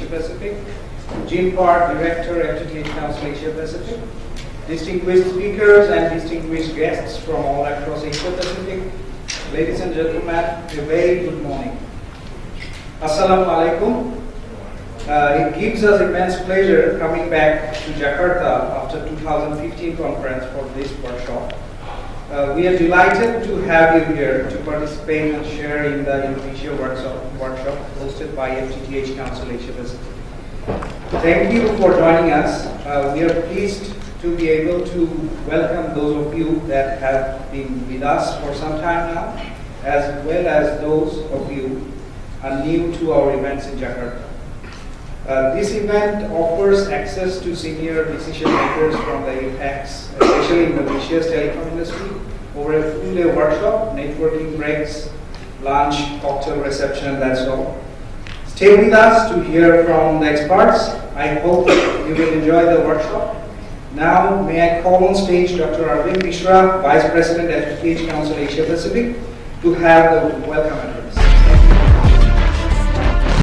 Asia Pacific, Jim Park, Director, FTTH Council Asia Pacific, distinguished speakers and distinguished guests from all across Asia Pacific, ladies and gentlemen, a very good morning. Assalamu alaikum. It gives us immense pleasure coming back to Jakarta after 2015 conference for this workshop. We are delighted to have you here to participate and share in the Indonesia workshop hosted by FTTH Council Asia Pacific. Thank you for joining us. We are pleased to be able to welcome those of you that have been with us for some time now, as well as those of you are new to our events in Jakarta. This event offers access to senior decision makers from the APACs, especially Indonesia's telecom industry, over a full-day workshop, networking breaks, lunch, cocktail reception, and that's all. Stay with us to hear from the experts. I hope you will enjoy the workshop. Now, may I call on stage Dr. Arvind Mishra, Vice President at FTTH Council Asia Pacific, to have the welcome address.